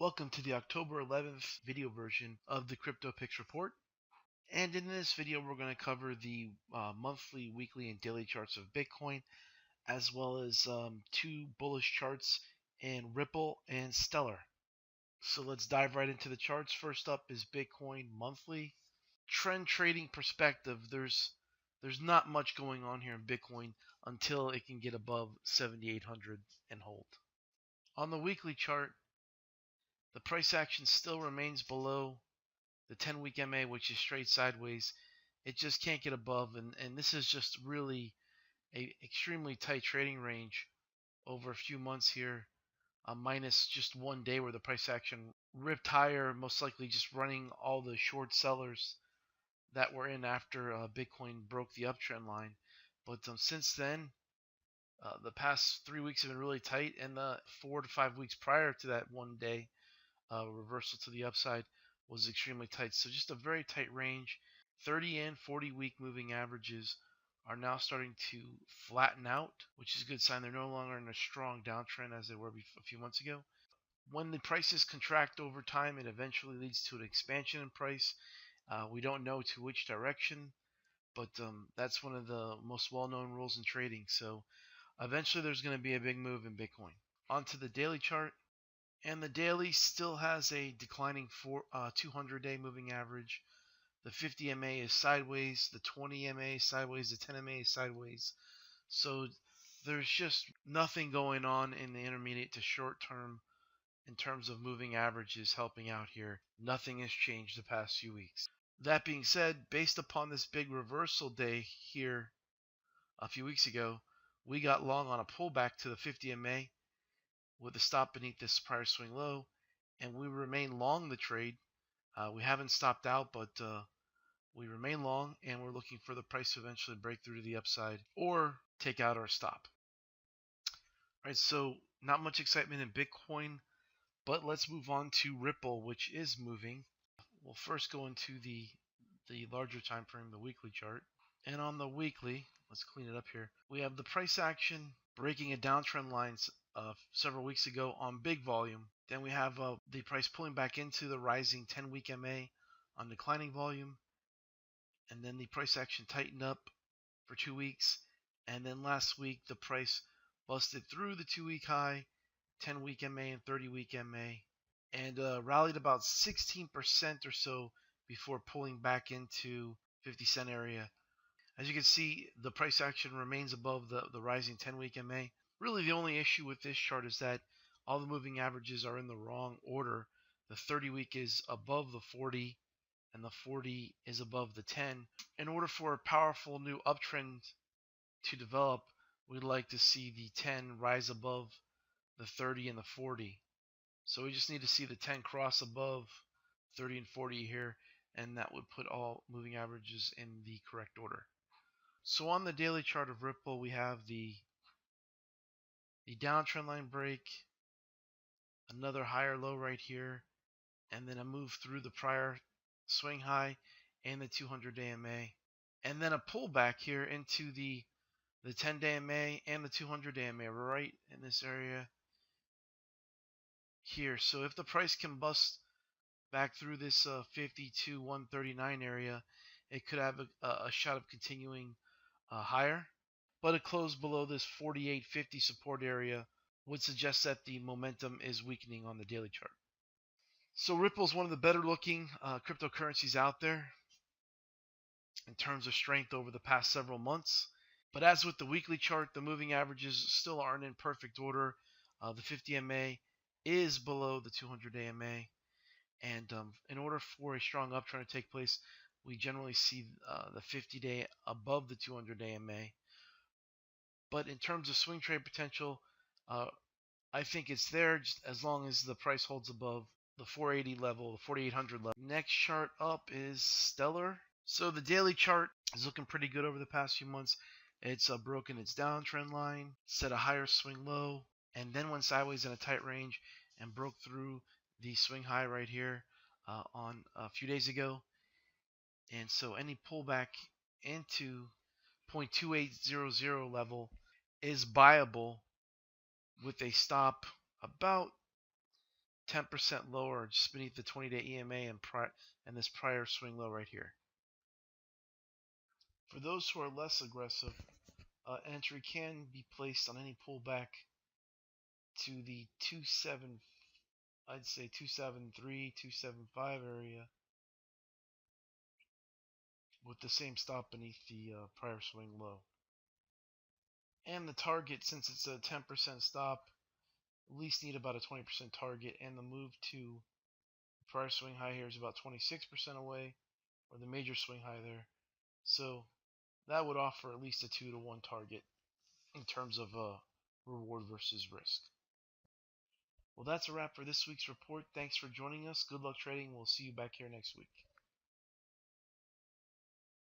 Welcome to the October 11th video version of the Cryptopicks report. And in this video, we're going to cover the monthly, weekly, and daily charts of Bitcoin, as well as two bullish charts in Ripple and Stellar. So let's dive right into the charts. First up is Bitcoin monthly. Trend trading perspective, there's not much going on here in Bitcoin until it can get above 7,800 and hold. On the weekly chart, the price action still remains below the 10-week MA, which is straight sideways. It just can't get above, and this is just really a extremely tight trading range over a few months here, minus just one day where the price action ripped higher, most likely just running all the short sellers that were in after Bitcoin broke the uptrend line. But since then, the past 3 weeks have been really tight, and the 4 to 5 weeks prior to that one day reversal to the upside was extremely tight. So just a very tight range. 30 and 40 week moving averages are now starting to flatten out, which is a good sign. They're no longer in a strong downtrend as they were a few months ago. When the prices contract over time, it eventually leads to an expansion in price. We don't know to which direction, but that's one of the most well-known rules in trading. So eventually there's going to be a big move in Bitcoin. Onto the daily chart. And the daily still has a declining 200-day moving average. The 50 MA is sideways, the 20 MA is sideways, the 10 MA is sideways. So there's just nothing going on in the intermediate to short term in terms of moving averages helping out here. Nothing has changed the past few weeks. That being said, based upon this big reversal day here a few weeks ago, we got long on a pullback to the 50 MA with a stop beneath this prior swing low, and we remain long the trade. We haven't stopped out, but we remain long, and we're looking for the price to eventually break through to the upside or take out our stop. All right, so not much excitement in Bitcoin, but let's move on to Ripple, which is moving. We'll first go into the larger time frame, the weekly chart. And on the weekly, let's clean it up here. We have the price action breaking a downtrend line several weeks ago on big volume. Then we have the price pulling back into the rising 10-week MA on declining volume. And then the price action tightened up for 2 weeks. And then last week, the price busted through the 2-week high, 10-week MA and 30-week MA, and rallied about 16% or so before pulling back into 50-cent area. As you can see, the price action remains above the rising 10-week MA. Really, the only issue with this chart is that all the moving averages are in the wrong order. The 30-week is above the 40, and the 40 is above the 10. In order for a powerful new uptrend to develop, we'd like to see the 10 rise above the 30 and the 40. So we just need to see the 10 cross above 30 and 40 here, and that would put all moving averages in the correct order. So on the daily chart of Ripple, we have the downtrend line break, another higher low right here, and then a move through the prior swing high and the 200-day MA, and then a pullback here into the 10-day MA and the 200-day MA right in this area here. So if the price can bust back through this 52,139 area, it could have a shot of continuing higher, but a close below this 48.50 support area would suggest that the momentum is weakening on the daily chart. So Ripple is one of the better looking cryptocurrencies out there in terms of strength over the past several months. But as with the weekly chart, the moving averages still aren't in perfect order. The 50 MA is below the 200-day MA. And in order for a strong uptrend to take place, we generally see the 50-day above the 200-day MA. But in terms of swing trade potential, I think it's there just as long as the price holds above the 480 level, the 4800 level. Next chart up is Stellar. So the daily chart is looking pretty good over the past few months. It's broken its downtrend line, set a higher swing low, and then went sideways in a tight range and broke through the swing high right here on a few days ago. And so any pullback into 0.2800 level is buyable with a stop about 10% lower just beneath the 20-day EMA and this prior swing low right here. For those who are less aggressive, entry can be placed on any pullback to the 27, I'd say 273, 275 area, with the same stop beneath the prior swing low. And the target, since it's a 10% stop, at least need about a 20% target, and the move to prior swing high here is about 26% away, or the major swing high there. So that would offer at least a 2-to-1 target in terms of reward versus risk. Well, that's a wrap for this week's report. Thanks for joining us. Good luck trading. We'll see you back here next week.